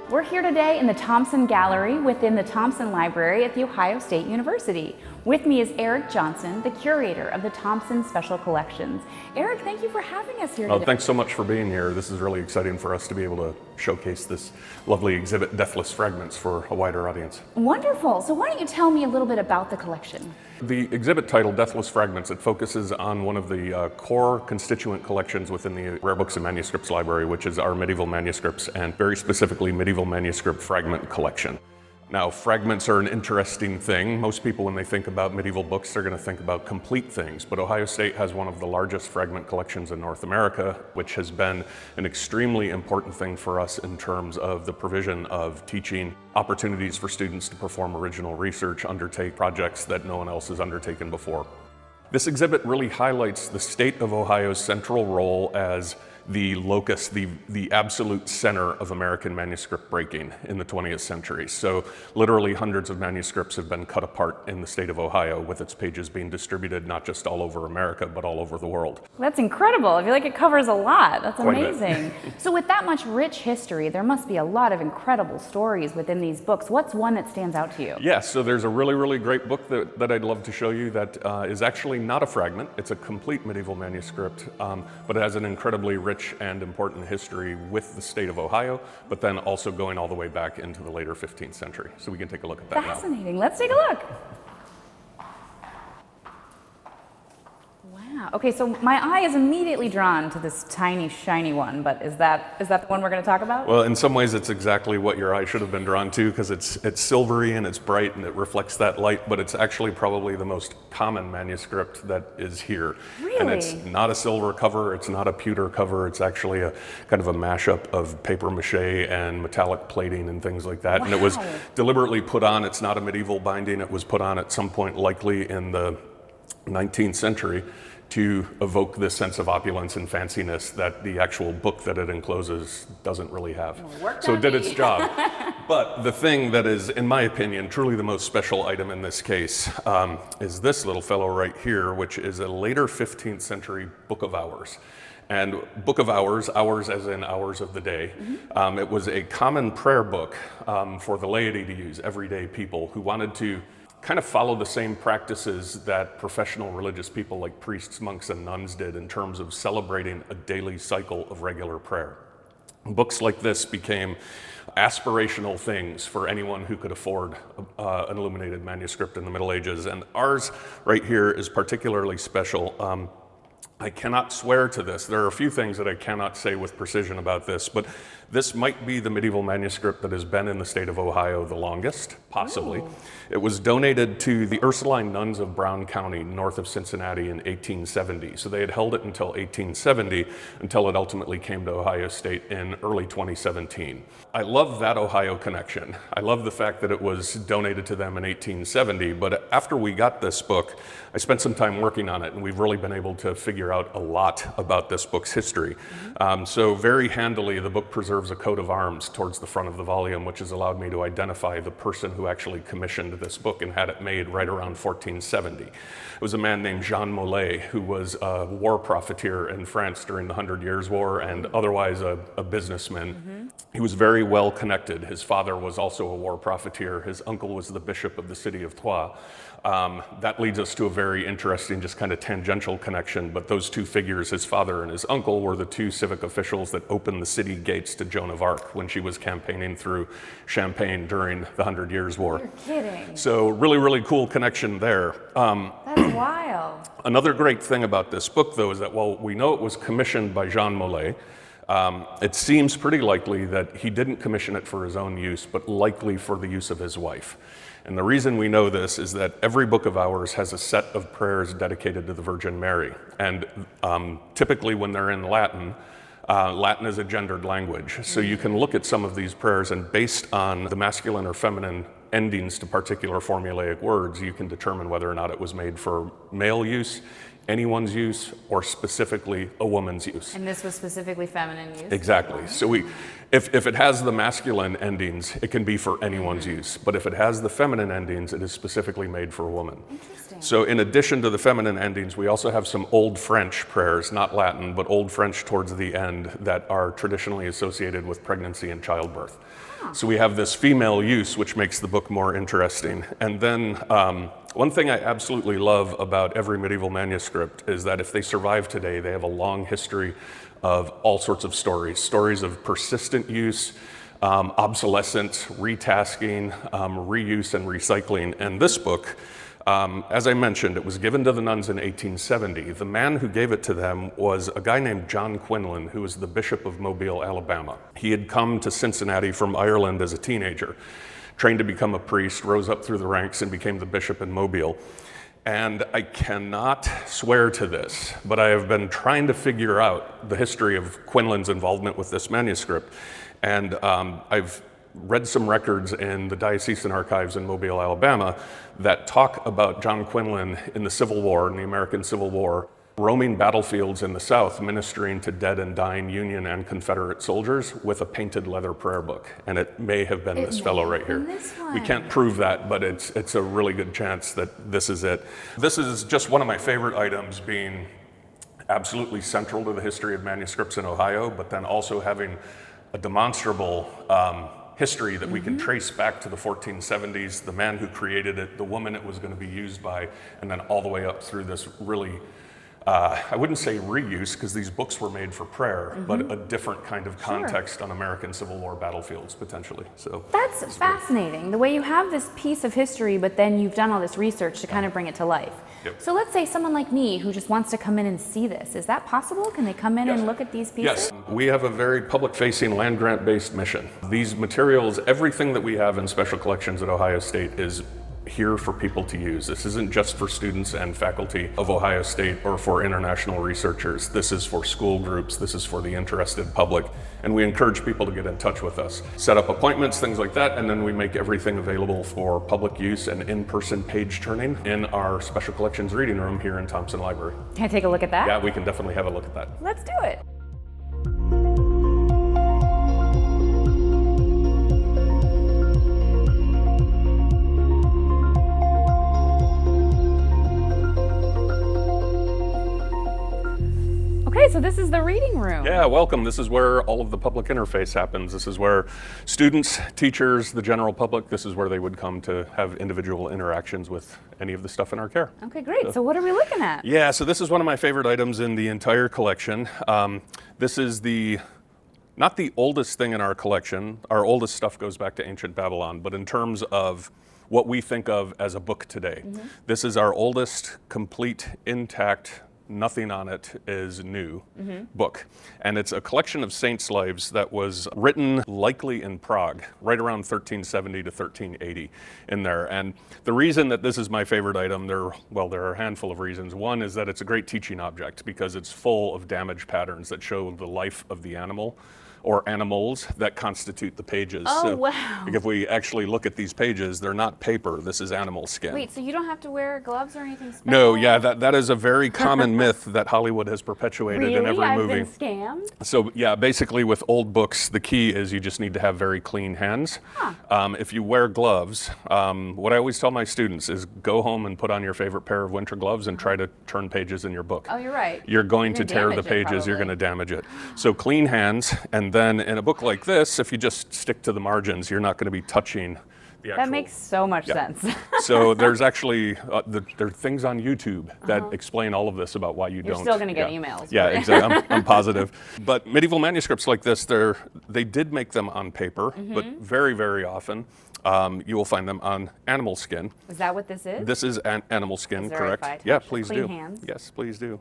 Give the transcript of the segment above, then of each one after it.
We're here today in the Thompson Gallery within the Thompson Library at The Ohio State University. With me is Eric Johnson, the curator of the Thompson Special Collections. Eric, thank you for having us here today. Thanks so much for being here. This is really exciting for us to be able to showcase this lovely exhibit, Deathless Fragments, for a wider audience. Wonderful. So why don't you tell me a little bit about the collection? The exhibit titled Deathless Fragments, it focuses on one of the core constituent collections within the Rare Books and Manuscripts Library, which is our medieval manuscripts and very specifically medieval manuscript fragment collection. Now, fragments are an interesting thing. Most people, when they think about medieval books, they're going to think about complete things, but Ohio State has one of the largest fragment collections in North America, which has been an extremely important thing for us in terms of the provision of teaching, opportunities for students to perform original research, undertake projects that no one else has undertaken before. This exhibit really highlights the state of Ohio's central role as the locus, the absolute center of American manuscript breaking in the 20th century. So literally hundreds of manuscripts have been cut apart in the state of Ohio, with its pages being distributed not just all over America, but all over the world. That's incredible. I feel like it covers a lot. That's amazing. So with that much rich history, there must be a lot of incredible stories within these books. What's one that stands out to you? Yes, so there's a really, really great book that I'd love to show you that is actually not a fragment. It's a complete medieval manuscript, but it has an incredibly rich and important history with the state of Ohio, but then also going all the way back into the later 15th century. So we can take a look at that now. Fascinating. Let's take a look. Wow. Okay, so my eye is immediately drawn to this tiny, shiny one, but is that the one we're going to talk about? Well, in some ways it's exactly what your eye should have been drawn to, because it's silvery and it's bright and it reflects that light, but it's actually probably the most common manuscript that is here. Really? And it's not a silver cover, it's not a pewter cover, it's actually a kind of a mashup of paper mache and metallic plating and things like that. Wow. And it was deliberately put on. It's not a medieval binding. It was put on at some point, likely in the 19th century, to evoke this sense of opulence and fanciness that the actual book that it encloses doesn't really have. So it did its job. But the thing that is, in my opinion, truly the most special item in this case is this little fellow right here, which is a later 15th century Book of Hours. And Book of Hours, hours as in hours of the day, it was a common prayer book for the laity to use, everyday people who wanted to kind of follow the same practices that professional religious people like priests, monks, and nuns did in terms of celebrating a daily cycle of regular prayer. Books like this became aspirational things for anyone who could afford an illuminated manuscript in the Middle Ages, and ours right here is particularly special. I cannot swear to this. There are a few things that I cannot say with precision about this, but this might be the medieval manuscript that has been in the state of Ohio the longest, possibly. Ooh. It was donated to the Ursuline nuns of Brown County, north of Cincinnati, in 1870. So they had held it until 1870, until it ultimately came to Ohio State in early 2017. I love that Ohio connection. I love the fact that it was donated to them in 1870, but after we got this book, I spent some time working on it, and we've really been able to figure out a lot about this book's history. So very handily, the book preserves a coat of arms towards the front of the volume, which has allowed me to identify the person who actually commissioned this book and had it made right around 1470. It was a man named Jean Molay, who was a war profiteer in France during the 100 Years' War and otherwise a businessman. He was very well connected. His father was also a war profiteer. His uncle was the bishop of the city of Troyes. That leads us to a very interesting, just kind of tangential connection, but those two figures, his father and his uncle, were the two civic officials that opened the city gates to Joan of Arc when she was campaigning through Champagne during the 100 Years' War. You're kidding. So really, really cool connection there. That's wild. Another great thing about this book, though, is that while we know it was commissioned by Jean Molay, it seems pretty likely that he didn't commission it for his own use, but likely for the use of his wife. And the reason we know this is that every Book of Hours has a set of prayers dedicated to the Virgin Mary. And typically when they're in Latin, Latin is a gendered language. So you can look at some of these prayers, and based on the masculine or feminine endings to particular formulaic words, you can determine whether or not it was made for male use, anyone's use or specifically a woman's use. And this was specifically feminine use? Exactly. So if it has the masculine endings, it can be for anyone's use. But if it has the feminine endings, it is specifically made for a woman. Interesting. So in addition to the feminine endings, we also have some Old French prayers, not Latin, but Old French towards the end that are traditionally associated with pregnancy and childbirth. So we have this female use, which makes the book more interesting. And then one thing I absolutely love about every medieval manuscript is that if they survive today, they have a long history of all sorts of stories of persistent use, obsolescence, retasking, reuse, and recycling. And this book, as I mentioned, it was given to the nuns in 1870. The man who gave it to them was a guy named John Quinlan, who was the Bishop of Mobile, Alabama. He had come to Cincinnati from Ireland as a teenager, trained to become a priest, rose up through the ranks, and became the bishop in Mobile. And I cannot swear to this, but I have been trying to figure out the history of Quinlan's involvement with this manuscript. And I've read some records in the diocesan archives in Mobile, Alabama, that talk about John Quinlan in the Civil War, in the American Civil War, roaming battlefields in the South, ministering to dead and dying Union and Confederate soldiers with a painted leather prayer book. And it may have been this fellow right here. We can't prove that, but it's a really good chance that this is it. This is just one of my favorite items, being absolutely central to the history of manuscripts in Ohio, but then also having a demonstrable history that we can trace back to the 1470s, the man who created it, the woman it was going to be used by, and then all the way up through this really, I wouldn't say reuse, because these books were made for prayer, but a different kind of context on American Civil War battlefields, potentially. So that's fascinating, the way you have this piece of history, but then you've done all this research to kind of bring it to life. Yep. So let's say someone like me who just wants to come in and see this. Is that possible? Can they come in and look at these pieces? Yes, we have a very public-facing, land-grant-based mission. These materials, everything that we have in special collections at Ohio State is here for people to use. This isn't just for students and faculty of Ohio State or for international researchers. This is for school groups. This is for the interested public. And we encourage people to get in touch with us, set up appointments, things like that, and then we make everything available for public use and in-person page turning in our special collections reading room here in Thompson Library. Can I take a look at that? Yeah, we can definitely have a look at that. Let's do it. Okay, so this is the reading room. Yeah, welcome. This is where all of the public interface happens. This is where students, teachers, the general public, this is where they would come to have individual interactions with any of the stuff in our care. Okay, great. So what are we looking at? Yeah, so this is one of my favorite items in the entire collection. This is not the oldest thing in our collection. Our oldest stuff goes back to ancient Babylon, but in terms of what we think of as a book today, this is our oldest, complete, intact, nothing on it is new book. And it's a collection of saints' lives that was written likely in Prague, right around 1370 to 1380 in there. And the reason that this is my favorite item, there are a handful of reasons. One is that it's a great teaching object because it's full of damage patterns that show the life of the animal or animals that constitute the pages. Oh, so, wow. like if we actually look at these pages, they're not paper, this is animal skin. Wait, so you don't have to wear gloves or anything special? No, yeah, that is a very common myth that Hollywood has perpetuated in every movie. I've been scammed? So yeah, basically with old books, the key is you just need to have very clean hands. If you wear gloves, what I always tell my students is go home and put on your favorite pair of winter gloves and try to turn pages in your book. Oh, you're right. You're going to tear the pages, you're going to damage it. So clean hands, and then in a book like this, if you just stick to the margins, you're not going to be touching the actual... That makes so much sense. So there's actually, there are things on YouTube that explain all of this about why you don't. You're still going to get emails. Yeah, right? exactly. I'm positive. But medieval manuscripts like this, they did make them on paper, but very, very often you will find them on animal skin. Is that what this is? This is animal skin, is there correct? if I Yeah, touch please clean do. hands? Yes, please do.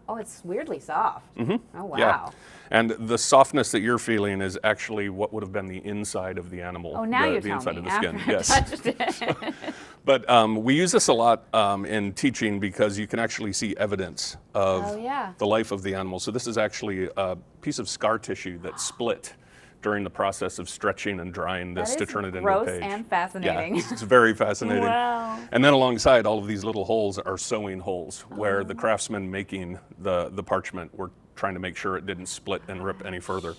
Oh, it's weirdly soft. Oh, wow. Yeah. And the softness that you're feeling is actually what would have been the inside of the animal. Oh, now you're the telling inside me of the skin. after Yes. I touched it. But we use this a lot in teaching because you can actually see evidence of the life of the animal. So this is actually a piece of scar tissue that split during the process of stretching and drying this to turn it into a gross page. and fascinating. Yeah, it's very fascinating. Wow. And then alongside all of these little holes are sewing holes where the craftsmen making the parchment were trying to make sure it didn't split and rip any further.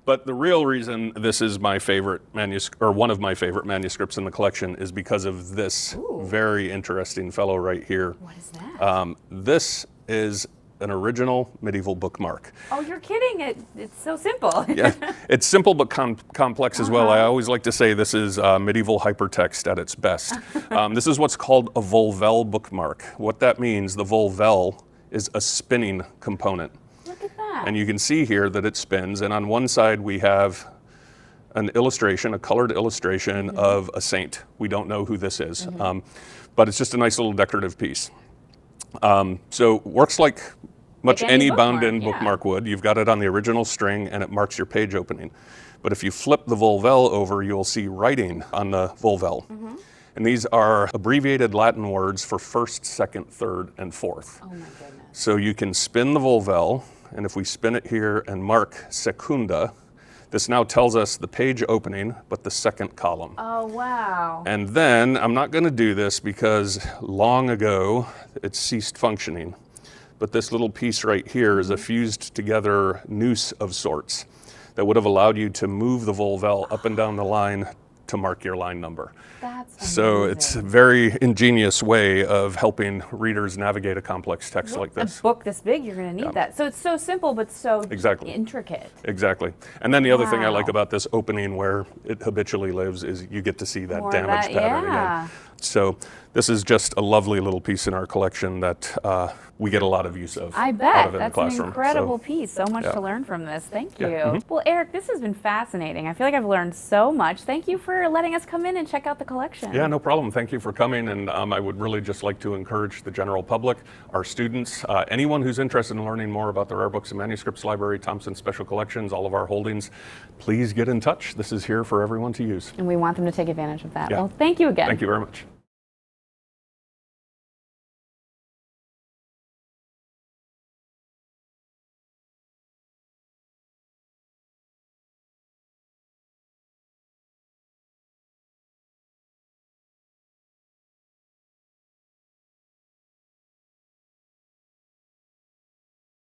But the real reason this is my favorite manuscript, or one of my favorite manuscripts in the collection, is because of this very interesting fellow right here. What is that? This is an original medieval bookmark. Oh, you're kidding. It's so simple. Yeah, it's simple but complex as well. I always like to say this is medieval hypertext at its best. This is what's called a volvel bookmark. What that means, the volvel is a spinning component. Look at that. And you can see here that it spins, and on one side we have an illustration, a colored illustration of a saint. We don't know who this is, but it's just a nice little decorative piece. So works like much any bound-in bookmark would. You've got it on the original string and it marks your page opening. But if you flip the volvel over, you'll see writing on the volvel. And these are abbreviated Latin words for first, second, third, and fourth. Oh my goodness. So you can spin the volvel, and if we spin it here and mark secunda, this now tells us the page opening, but the second column. Oh, wow. And then, I'm not going to do this because long ago it ceased functioning, but this little piece right here is a fused together noose of sorts that would have allowed you to move the volvel up and down the line to mark your line number. That's amazing. So it's a very ingenious way of helping readers navigate a complex text like this. A book this big, you're going to need that. So it's so simple, but so intricate. Exactly. And then the other thing I like about this opening where it habitually lives is you get to see that damage pattern again. So this is just a lovely little piece in our collection that we get a lot of use of. I bet. That's an incredible piece. So much to learn from this. Thank you. Well, Eric, this has been fascinating. I feel like I've learned so much. Thank you for letting us come in and check out the collection. Yeah, no problem. Thank you for coming. And I would really just like to encourage the general public, our students, anyone who's interested in learning more about the Rare Books and Manuscripts Library, Thompson Special Collections, all of our holdings, please get in touch. This is here for everyone to use. And we want them to take advantage of that. Well, thank you again. Thank you very much.